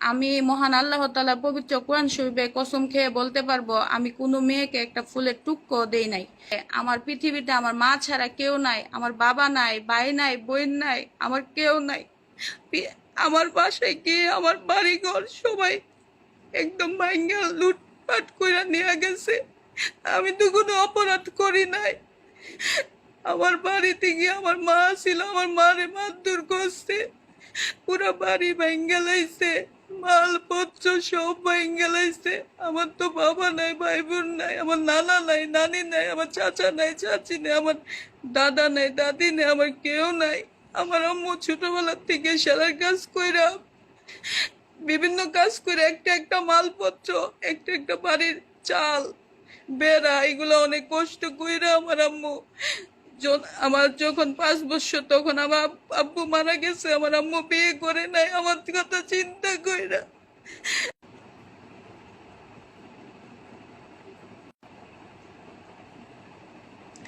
আমি মহান আল্লাহ তাআলা পবিত্র কোরআন শরীফে কসম খেয়ে বলতে পারবো আমি কোনো মেয়েকে একটা ফুলের টুকরো দেই নাই। আমার পৃথিবীতে আমার মা ছাড়া কেউ নাই, আমার বাবা নাই, ভাই নাই, বোন নাই, আমার কেউ নাই। আমার বাসায় গিয়ে আমার বাড়িঘর সবাই একদম ভাঙ্গা লুটপাট করে নিয়ে গেছে। আমি তো কোনো অপরাধ করি নাই। আমার বাড়িতে গিয়ে আমার মা ছিল, আমার মারে মারধর করছে, পুরো বাড়ি ভাঙ্গা লাইছে, মালপত্র সব ভাঙ্গা লাইছে। আমার তো বাবা নাই, ভাই বোন নাই, আমার নানা নাই, নানি নাই, আমার চাচা নাই, চাচি নেই, আমার দাদা নাই, দাদি নেই, আমার কেউ নাই। আমার আম্মু ছোটবেলা থেকে সারার কাজ কইরা, বিভিন্ন কাজ করে একটা একটা মালপত্র, একটা একটা বাড়ির চাল বেড়া এগুলো অনেক কষ্ট কইরা আমার আম্মু, আমার যখন 5 বছর তখন আমার আব্বু মারা গেছে। আমার আম্মু বিয়ে করে নাই আমার কথা চিন্তা কইরা।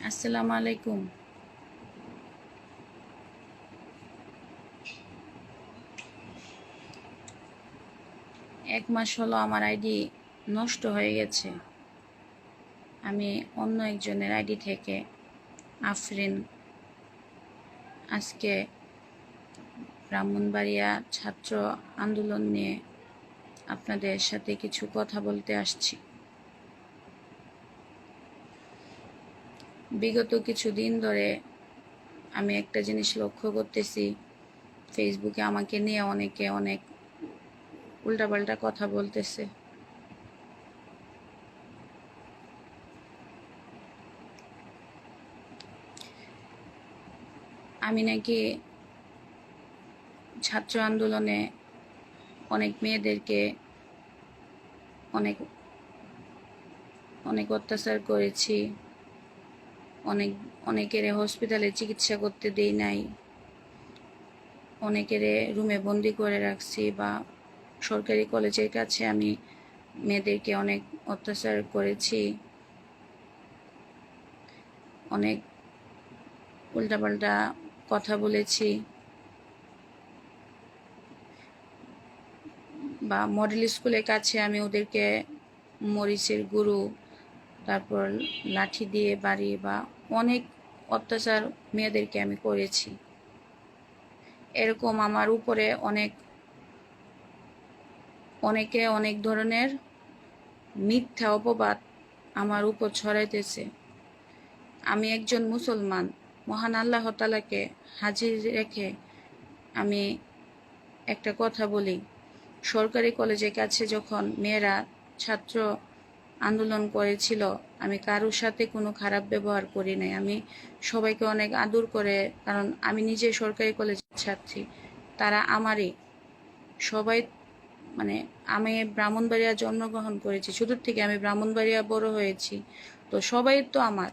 আসসালামু আলাইকুম। 1 মাস হলো আমার আইডি নষ্ট হয়ে গেছে। আমি অন্য একজনের আইডি থেকে আফরিন আজকে ব্রাহ্মণবাড়িয়া ছাত্র আন্দোলন নিয়ে আপনাদের সাথে কিছু কথা বলতে আসছি। বিগত কিছুদিন ধরে আমি একটা জিনিস লক্ষ্য করতেছি, ফেসবুকে আমাকে নিয়ে অনেকে অনেক উল্টাপাল্টা কথা বলতেছে। আমি নাকি ছাত্র আন্দোলনে অনেক মেয়েদেরকে অনেক অনেক অত্যাচার করেছি, অনেকের হসপিটালে চিকিৎসা করতে দেই নাই, অনেকের রুমে বন্দি করে রাখছি, বা সরকারি কলেজের কাছে আমি মেয়েদেরকে অনেক অত্যাচার করেছি, অনেক উল্টাপাল্টা কথা বলেছি, বা মডেল স্কুলের কাছে আমি ওদেরকে মরিচের গুঁড়ো, তারপর লাঠি দিয়ে বাড়ি, বা অনেক অত্যাচার মেয়েদেরকে আমি করেছি। এরকম আমার উপরে অনেকে অনেক ধরনের মিথ্যা অপবাদ আমার উপর ছড়াইতেছে। আমি একজন মুসলমান, মহান আল্লাহ তাআলাকে হাজির রেখে আমি একটা কথা বলি, সরকারি কলেজের কাছে যখন মেয়েরা ছাত্র আন্দোলন করেছিল, আমি কারোর সাথে কোনো খারাপ ব্যবহার করি নাই। আমি সবাইকে অনেক আদর করে, কারণ আমি নিজে সরকারি কলেজের ছাত্রী, তারা আমারই সবাই। মানে আমি ব্রাহ্মণবাড়িয়া জন্মগ্রহণ করেছি, ছোটোর থেকে আমি ব্রাহ্মণবাড়িয়া বড় হয়েছি, তো সবাই তো আমার।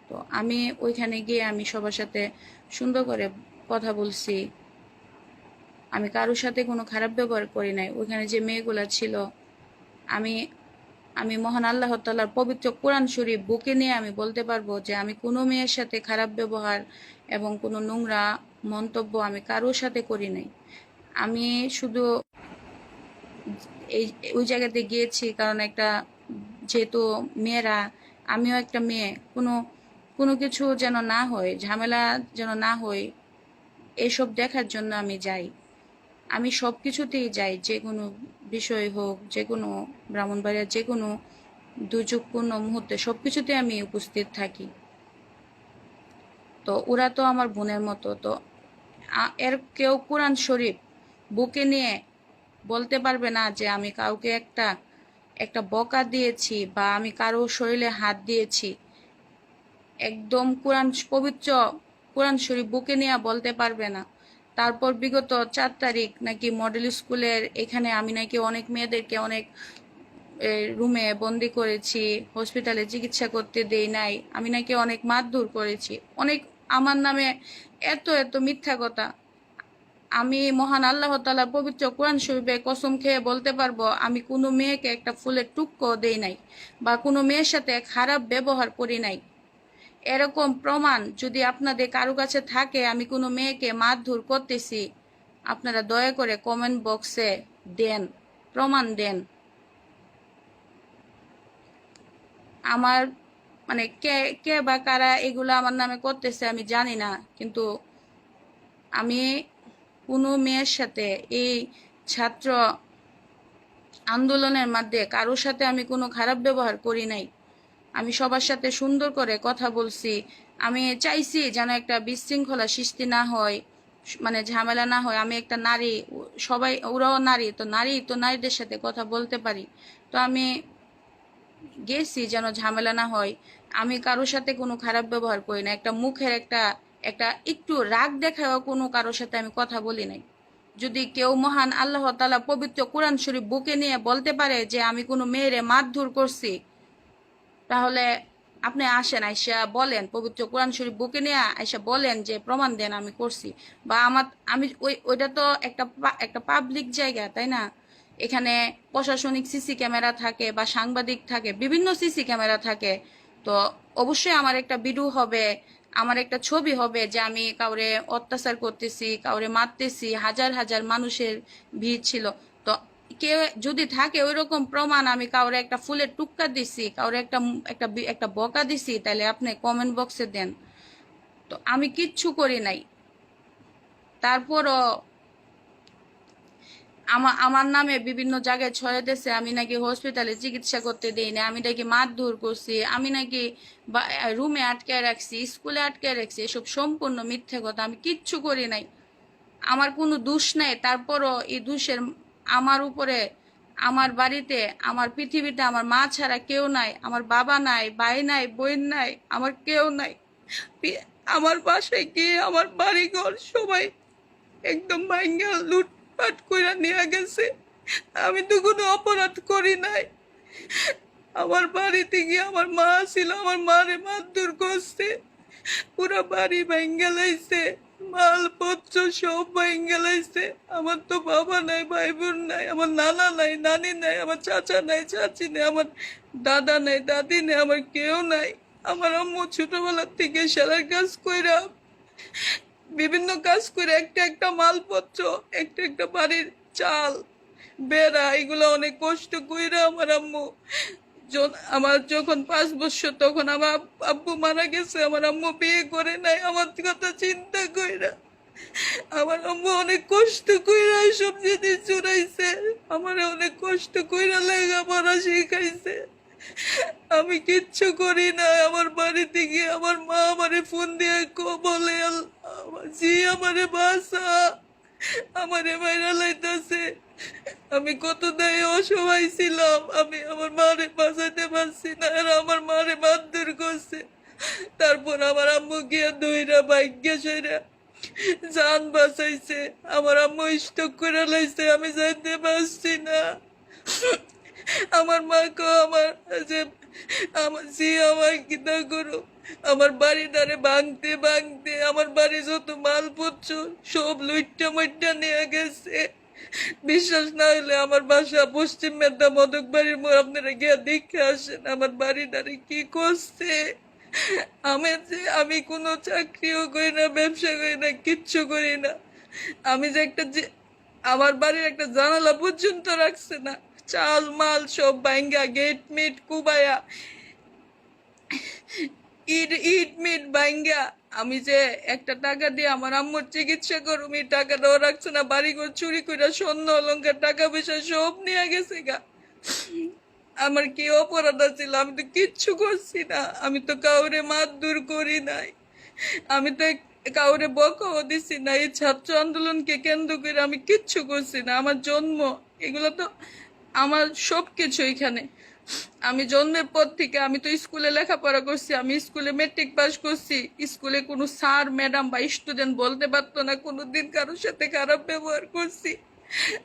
তো আমি ওইখানে গিয়ে আমি সবার সাথে সুন্দর করে কথা বলছি, আমি কারোর সাথে কোনো খারাপ ব্যবহার করি নাই। ওইখানে যে মেয়েগুলা ছিল, আমি আমি মহান আল্লাহ তাআলার পবিত্র কোরআন শরীফ বুকে নিয়ে আমি বলতে পারবো যে আমি কোনো মেয়ের সাথে খারাপ ব্যবহার এবং কোনো নোংরা মন্তব্য আমি কারোর সাথে করি নাই। আমি শুধু এই ওই জায়গাতে গিয়েছি কারণ একটা, যেহেতু মেয়েরা, আমিও একটা মেয়ে, কোনো কোনো কিছু যেন না হয়, ঝামেলা যেন না হয়, এসব দেখার জন্য আমি যাই। আমি সব কিছুতেই যাই, যে কোনো বিষয় হোক, যে কোনো ব্রাহ্মণবাড়িয়ার যে কোনো দুর্যোগপূর্ণ মুহূর্তে সব কিছুতে আমি উপস্থিত থাকি। তো ওরা তো আমার বোনের মতো। তো এর কেউ কোরআন শরীফ বুকে নিয়ে বলতে পারবে না যে আমি কাউকে একটা একটা বকা দিয়েছি, বা আমি কারো শরীরে হাত দিয়েছি। একদম পবিত্র কোরআন শরীফ বুকে নিয়ে বলতে পারবে না। তারপর বিগত 4 তারিখ নাকি মডেল স্কুলের এখানে আমি নাকি অনেক মেয়েদেরকে অনেক রুমে বন্দি করেছি, হসপিটালে চিকিৎসা করতে দেই নাই, আমি নাকি অনেক মারধর করেছি, অনেক আমার নামে এত এত মিথ্যা কথা। আমি মহান আল্লাহ তাআলা পবিত্র কোরআন শরীফে কসম খেয়ে বলতে পারবো আমি কোনো মেয়েকে একটা ফুলের টুকরো দেই নাই, বা কোনো মেয়ের সাথে খারাপ ব্যবহার করি নাই। এরকম প্রমাণ যদি আপনাদের কারো কাছে থাকে আমি কোনো মেয়েকে মারধর করতেছি, আপনারা দয়া করে কমেন্ট বক্সে দেন। প্রমাণ দেন। আমার মানে কে কে বা কারা এগুলো আমার নামে করতেছে আমি জানি না, কিন্তু আমি কোনো মেয়ের সাথে এই ছাত্র আন্দোলনের মধ্যে কারোর সাথে আমি কোনো খারাপ ব্যবহার করি নাই। আমি সবার সাথে সুন্দর করে কথা বলছি। আমি চাইছি যেন একটা বিশৃঙ্খলা সৃষ্টি না হয়, মানে ঝামেলা না হয়। আমি একটা নারী, সবাই ওরাও নারী, তো নারী তো নারীদের সাথে কথা বলতে পারি। তো আমি গেছি যেন ঝামেলা না হয়। আমি কারোর সাথে কোনো খারাপ ব্যবহার করি না, একটা মুখের একটা একটা একটু রাগ দেখাও কোনো কারোর সাথে আমি কথা বলি নাই। যদি কেউ মহান আল্লাহ তাআলা পবিত্র কোরআন শরীফ বুকে নিয়ে বলতে পারে যে আমি কোনো মেয়েরে মারধর করছি, তাহলে আপনি আসেন, আইসা বলেন, পবিত্র কোরআন শরীফ বুকে নিয়ে আইসা বলেন যে প্রমাণ দেন আমি করছি। বা আমি ওইটা তো একটা পাবলিক জায়গা, তাই না? এখানে প্রশাসনিক সিসি ক্যামেরা থাকে বা সাংবাদিক থাকে, বিভিন্ন সিসি ক্যামেরা থাকে। তো অবশ্যই আমার একটা ভিডিও হবে, আমার একটা ছবি হবে যে আমি কাউরে অত্যাচার করতেছি, কাউরে মারতেছি, হাজার হাজার মানুষের ভিড় ছিল। তো কেউ যদি থাকে ওইরকম প্রমাণ, আমি কাউরে একটা ফুলের টুক্কা দিছি, কাউরে একটা একটা একটা বকা দিছি, তাহলে আপনি কমেন্ট বক্সে দেন। তো আমি কিচ্ছু করি নাই। তারপরও আমার নামে বিভিন্ন জায়গায় ছড়াইতেছে আমি নাকি হসপিটালে চিকিৎসা করতে দেই না, আমি নাকি মারধর করছি, আমি নাকি রুমে আটকায় রাখছি, স্কুলে আটকায় রাখছি। এসব সম্পূর্ণ মিথ্যে কথা, আমি কিচ্ছু করি নাই। আমার কোনো দোষ নাই। তারপরও এই দোষের আমার উপরে, আমার বাড়িতে, আমার পৃথিবীতে আমার মা ছাড়া কেউ নাই, আমার বাবা নাই, ভাই নাই, বোন নাই, আমার কেউ নাই। আমার বাসায় গিয়ে আমার বাড়িঘর সবাই একদম ভাঙ্গা লুটপাট করে নিয়ে গেছে। আমি তো কোনো অপরাধ করি নাই। আমার বাড়িতে গিয়ে আমার মা ছিল, আমার মারে মারধর করছে, পুরো বাড়ি ভাঙ্গা লাইছে, মালপত্র সব ভাঙ্গা লাইছে। আমার তো বাবা নাই, ভাই বোন নাই, আমার নানা নাই, নানি নাই, আমার চাচা নাই, চাচি নেই, আমার দাদা নাই, দাদি নেই, আমার কেউ নাই। আমার আম্মু ছোটবেলা থেকে সারার কাজ কইরা, বিভিন্ন কাজ করে একটা একটা মালপত্র, একটা একটা বাড়ির চাল বেড়া, এগুলো অনেক কষ্ট কইরা আমার আম্মু, আমার যখন 5 বছর তখন আমার আব্বু মারা গেছে। আমার আম্মু বিয়ে করে নাই, আমার কথা চিন্তা কইরা আমার আম্মু অনেক কষ্ট কইরা সব জিনিস চুরাইছে, আমার অনেক কষ্ট কইরা লেখাপড়া শিখাইছে। আমি কিচ্ছু করি না। আমার বাড়িতে গিয়ে আমার মা আমারে ফোন দিয়ে বলে, জি আমারে বাসা, আমারে মাইরা লাইতাছে। আমি কত দায় অসহায় ছিলাম, আমি আমার মারে বাঁচাইতে পারছি না, আর আমার মারে মারধর করছে। তারপর আমার আম্মু গিয়া দইরা ভাগ্যা সইরা জান বাঁচাইছে। আমার আম্মু স্টক করে লাইছে, আমি যাইতে পারছি না। আমার মাকে আমার যে আমার জি আমার কিনা করো, আমার বাড়িটারে ভাঙতে ভাঙতে আমার বাড়ি যত মালপত্র সব লুইট্টা মইট্টা নিয়ে গেছে। বিশ্বাস না হলে আমার বাসা পশ্চিম মেদনা মদক বাড়ির মোড়, আপনারা গিয়ে দেখে আসেন আমার বাড়িটারে কি করছে। আমি কোনো চাকরিও করি না, ব্যবসা করি না, কিচ্ছু করি না। আমি যে আমার বাড়ির একটা জানালা পর্যন্ত রাখছে না, চাল মাল সব ভাঙ্গা, গেট মিট কুবায়া, ইট ইট মিট ভাঙ্গা। আমি যে একটা টাকা দিয়ে আমার আম্মুর চিকিৎসা করুম, এই টাকাটাও রাখছে না। বাড়িঘর চুরি করে স্বর্ণ অলঙ্কার টাকা পয়সা সব নিয়ে গেছে গা। আমার কি অপরাধ ছিল? আমি তো কিচ্ছু করছি না, আমি তো কাউরে মারধর করি নাই, আমি তো কাউরে বকাও দিছি না। এই ছাত্র আন্দোলনকে কেন্দ্র করে আমি কিচ্ছু করছি না। আমার জন্ম, এগুলো তো আমার সবকিছু এখানে। আমি জন্মের পর থেকে আমি তো স্কুলে লেখাপড়া করছি, আমি স্কুলে মেট্রিক পাস করছি। স্কুলে কোনো স্যার ম্যাডাম বা স্টুডেন্ট বলতে পারতো না কোনোদিন কারোর সাথে খারাপ ব্যবহার করছি।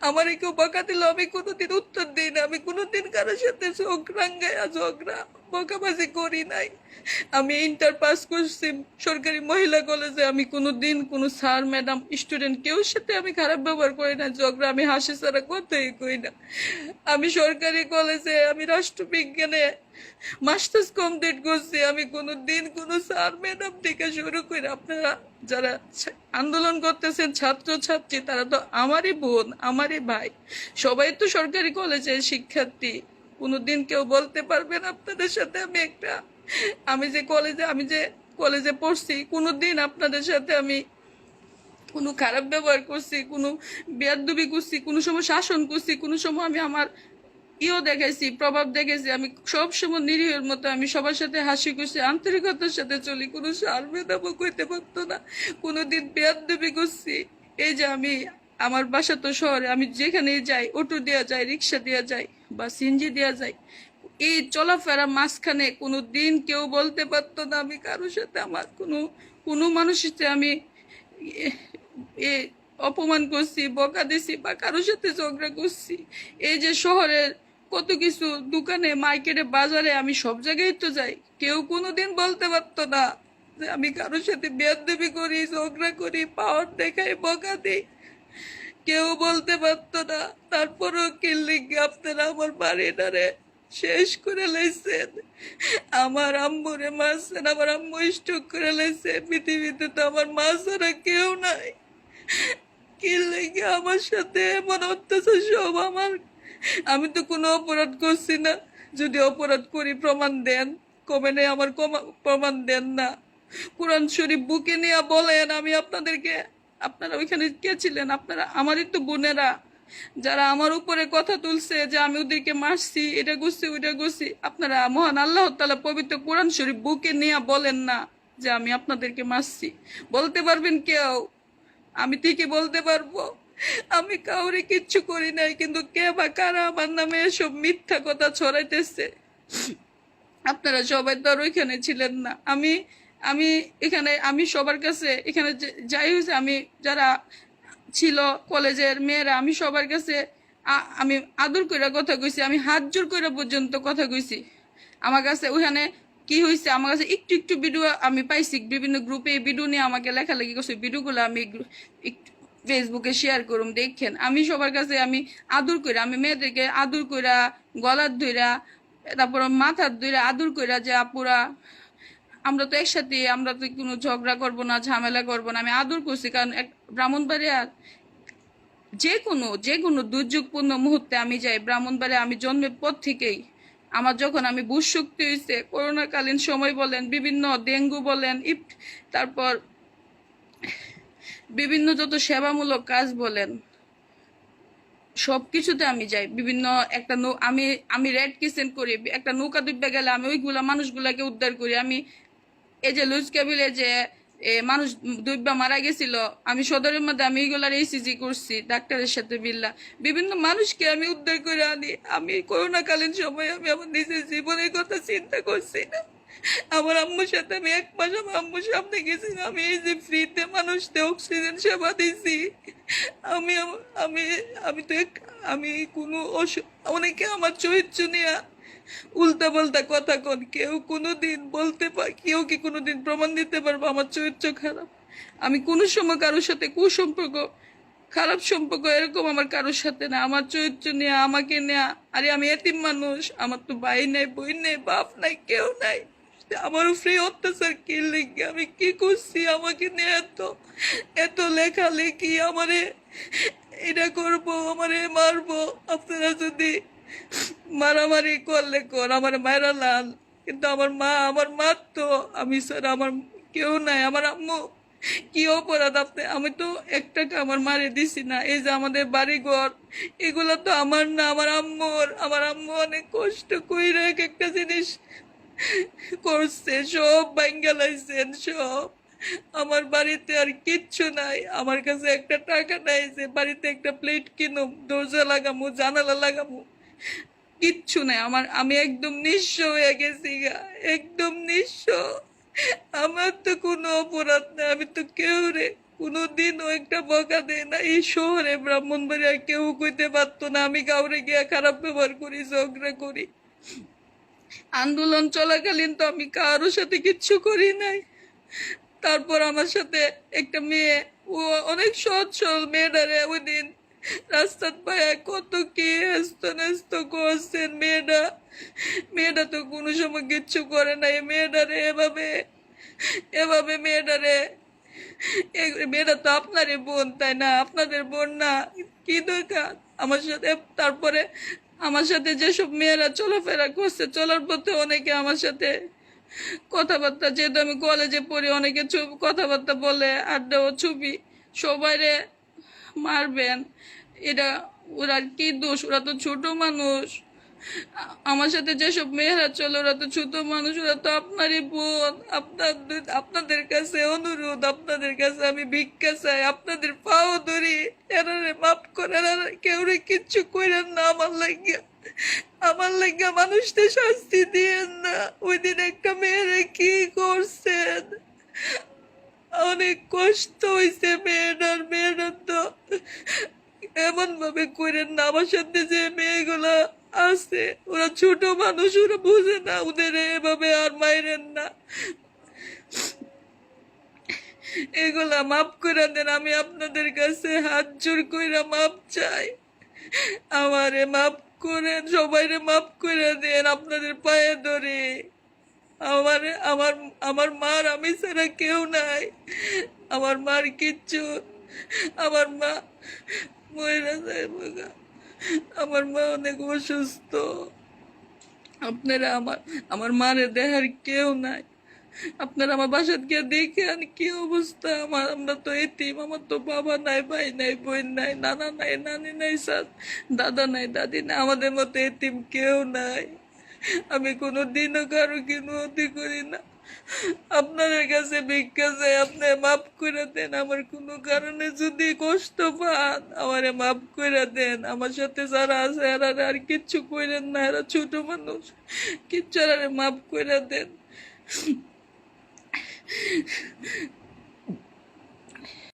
আমার কেউ বকা দিল আমি কোনোদিন উত্তর দিই না, আমি কোনোদিন কারোর সাথে চোখ রাঙ্গাইয়া ঝগড়া বকাবাজি করি নাই। আমি ইন্টার পাস করছি সরকারি মহিলা কলেজে। আমি কোনো দিন কোনো স্যার ম্যাডাম স্টুডেন্ট কেউ সাথে আমি খারাপ ব্যবহার করি না, ঝগড়া আমি হাসি ছাড়া কথাই কই না। আমি সরকারি কলেজে আমি রাষ্ট্রবিজ্ঞানে মাস্টার্স কমপ্লিট করছি। আমি কোনো দিন কোনো স্যার ম্যাডাম থেকে শুরু করে আপনারা যারা আন্দোলন করতেছেন ছাত্র ছাত্রী, তারা তো আমারই বোন আমারই ভাই, সবাই তো সরকারি কলেজের শিক্ষার্থী। কোনোদিন কেউ বলতে পারবেন আপনাদের সাথে আমি যে কলেজে পড়ছি কোনোদিন আপনাদের সাথে আমি কোনো খারাপ ব্যবহার করছি, কোনো বেয়াদবি করছি, কোনো সময় শাসন করছি, কোনো সময় আমি আমার দেখাইছি, প্রভাব দেখেছি। আমি সব সময় নিরীহের মতো আমি সবার সাথে হাসি খুশি আন্তরিকতার সাথে চলি, কোনো সারবেদাবো কইতে পারতো না। কোনোদিন বেয়াদবি করছি। এই যে আমার বাসা তো শহরে, আমি যেখানে যাই অটো দেওয়া যায়, রিক্সা দেওয়া যায় বা সিএনজি দেওয়া যায়, এই চলাফেরা মাঝখানে কোনো দিন কেউ বলতে পারতো না আমি কারোর সাথে আমার কোনো মানুষের সাথে আমি এ অপমান করছি, বকা দিছি বা কারোর সাথে ঝগড়া করছি। এই যে শহরের কত কিছু দোকানে মার্কেটে বাজারে আমি সব জায়গায় তো যাই, কেউ কোনোদিন বলতে পারতো না যে আমি কারোর সাথে বেয়াদবি করি, ঝগড়া করি, পাওয়ার দেখাই, বকা দিই, কেউ বলতে পারতো না। তারপরেও কিল্লিগে আপনারা আমার বাড়িটারে শেষ করে লাইছেন, আমার আম্মুরে মারছেন, আমার আম্মু স্ট্রোক করে লাইছে। পৃথিবীতে তো আমার মা ছাড়া কেউ নাই। কি লেগে আমার সাথে এমন অত্যাচার সব আমার? আমি তো কোনো অপরাধ করছি না। যদি অপরাধ করি প্রমাণ দেন, কমেন্টে আমার প্রমাণ দেন না। কোরআন শরীফ বুকে নিয়ে বলেন। আমি আপনারা ওইখানে কে ছিলেন? আপনারা আমারই তো বোনেরা, যারা আমার উপরে কথা তুলছে যে আমি ওদেরকে মারছি, এটা করছি ওইটা করছি। আপনারা মহান আল্লাহ তাআলা পবিত্র কোরআন শরীফ বুকে নিয়ে বলেন না যে আমি আপনাদেরকে মারছি? বলতে পারবেন কেউ? আমি ঠিকই বলতে পারবো আমি কাউরে কিচ্ছু করি নাই, কিন্তু কে বা কারা আমার নামে এসব মিথ্যা কথা ছড়াইতেছে। আপনারা সবাই তো আর ওইখানে ছিলেন না। আমি আমি সবার কাছে এখানে যাই হয়েছে, আমি যারা ছিল কলেজের মেয়েরা, আমি সবার কাছে আমি আদর কইরা কথা কইছি, আমি হাত জোর কইরা পর্যন্ত কথা কইছি। আমার কাছে ওখানে কি হয়েছে, আমার কাছে একটু একটু ভিডিও আমি পাইছি, বিভিন্ন গ্রুপে এই ভিডিও নিয়ে আমাকে লেখালেখি করছে। ভিডিওগুলো আমি ফেসবুকে শেয়ার করুম, দেখেন। আমি সবার কাছে আমি আদর কইরা, আমি মেয়েদেরকে আদর কইরা, গলার ধইরা, তারপর মাথার ধইরা আদর কইরা যে আপুরা আমরা তো একসাথে, আমরা তো কোনো ঝগড়া করবো না, ঝামেলা করবো না, আমি আদর করছি। কারণ ব্রাহ্মণবাড়িয়া যে কোনো দুর্যোগপূর্ণ মুহূর্তে আমি যাই। ব্রাহ্মণবাড়িয়া আমি জন্মের পর থেকেই আমার যখন আমি বুঝ শক্তি হয়েছে, করোনাকালীন সময় বলেন, বিভিন্ন ডেঙ্গু বলেন, তারপর বিভিন্ন যত সেবামূলক কাজ বলেন, সবকিছুতে আমি যাই। বিভিন্ন একটা আমি রেড কিচেন করি, একটা নৌকা ডুববে গেলে আমি ওইগুলা মানুষগুলাকে উদ্ধার করি। আমি এই যে লুজ কেবিলে যে মানুষ দুইবা মারা গেছিল, আমি সদরের মধ্যে আমি এইগুলার ইসিজি করছি ডাক্তারের সাথে বিল্লা। বিভিন্ন মানুষকে আমি উদ্ধার করে আনি। আমি করোনাকালীন সময় আমি আমার নিজের জীবনের কথা চিন্তা করছি না। আমার আম্মুর সাথে আমি 1 মাস আমার আম্মুর সামনে গেছি, আমি এই যে ফ্রিতে মানুষকে অক্সিজেন সেবা দিছি। আমি আমি আমি তো আমি কোনো অনেকে আমার চরিত্র নিয়ে উল্টা পাল্টা কথা কন। কেউ কোনোদিন কেউ কি কোনোদিন প্রমাণ দিতে পারবো আমার চরিত্র খারাপ? আমি কোনো সময় কারোর সাথে কুসম্পর্ক, খারাপ সম্পর্ক এরকম আমার কারোর সাথে না। আমার চরিত্র নিয়ে, আমাকে নেয়া, আরে আমি এতিম মানুষ, আমার তো ভাই নাই, বোন নেই, বাপ নাই, কেউ নাই। আমারও ফ্রি অত্যাচার কি লেগে, আমি কি করছি? আমাকে নিয়ে এত লেখালেখি, আমারে এটা করবো, আমারে মারবো। আপনারা যদি মারামারি করলে কর, আমার মায়েরা লাল, কিন্তু আমার মা তো আমি স্যার, আমার কেউ নাই। আমার আম্মু কি অপরাধ? আমি তো 1 টাকা আমার মারে দিছি না। এই যে আমাদের বাড়িঘর, এগুলো তো আমার না, আমার আম্মু অনেক কষ্ট কইরা একটা জিনিস করছে, সব ভাঙ্গা লাইছেন সব। আমার বাড়িতে আর কিচ্ছু নাই, আমার কাছে একটা টাকা নাই যে বাড়িতে একটা প্লেট কিনুম, দরজা লাগামু, জানালা লাগামু, কিচ্ছু নাই আমার। আমি একদম নিঃস্ব হয়ে গেছি গা, একদম নিঃস্ব। আমার তো কোনো অপরাধ নাই, আমি তো কেউ রে কোনোদিনও একটা বকা দেয় না। এই শহরে ব্রাহ্মণবাড়িয়া কেউ কইতে পারতো না আমি কাউরে গিয়া খারাপ ব্যবহার করি, ঝগড়া করি। আন্দোলন চলাকালীন তো আমি কারোর সাথে কিচ্ছু করি নাই। তারপর আমার সাথে একটা মেয়ে, ও অনেক সৎ সরল মেয়েটারে ওই দিন রাস্তার পায়ে কত কি হেস্ত নেস্ত করছেন। মেয়েটা তো কোনো সময় কিচ্ছু করে নাই। মেয়েটারে এভাবে এভাবে মেয়েটা তো আপনারই বোন, তাই না? আপনাদের বোন না? কি দরকার আমার সাথে? তারপরে আমার সাথে যেসব মেয়েরা চলাফেরা করছে, চলার পথে অনেকে আমার সাথে কথাবার্তা, যেহেতু আমি কলেজে পড়ি, অনেকে কথাবার্তা বলে, আড্ডা ও ছবি, সবাইরে মারবেন। এটা ওরা কি দোষ? ওরা তো ছোট মানুষ। আমার সাথে যেসব মেয়েরা চলে ওরা তো ছোট মানুষ, ওরা তো আপনারই বোন। আপনাদের কাছে অনুরোধ, আপনাদের কাছে আমি ভিক্ষা চাই, আপনাদের পাও ধরি, এরারে মাফ করেন। কেউ কিচ্ছু করেন না আমার লাগিয়া মানুষদের শাস্তি দিয়েন না। ওই দিন একটা মেয়েরে কি করছেন, অনেক কষ্ট হয়েছে মেয়েটার তো এমন ভাবে করেন না। আমার সাথে যে মেয়েগুলা আছে ওরা ছোট মানুষ, ওরা বুঝে না, ওদের এভাবে আর মাইরেন না। এগুলা মাফ করে দেন। আমি আপনাদের কাছে হাত জোর কইরা মাফ চাই। আমারে মাফ করেন, সবাইরে মাফ করে দেন, আপনাদের পায়ে ধরে। আমার আমার আমার মার আমি ছাড়া কেউ নাই। আমার মার কিচ্ছু, আমার মা মহিলা যায় বাগা। আমার মা অনেক অসুস্থ। আপনারা আমার মারে দেখার কেউ নাই। আপনারা আমার বাসাত গিয়ে দেখেন কি অবস্থা। আমরা তো এতিম, আমার তো বাবা নাই, ভাই নাই, বোন নাই, নানা নাই, নানি নাই, দাদা নাই, দাদি নাই। আমাদের মতো এতিম কেউ নাই। আমি কোনো দিনও কারো কিনুতি করি না। আপনাদের কাছে ভিক্ষা চাই, আপনি মাফ করে দেন। আমার কোনো কারণে যদি কষ্ট পান আমারে মাফ করে দেন। আমার সাথে যারা আছে এরা আর কিচ্ছু করেন না, এরা ছোট মানুষ, কিচ্ছু মাফ করে দেন।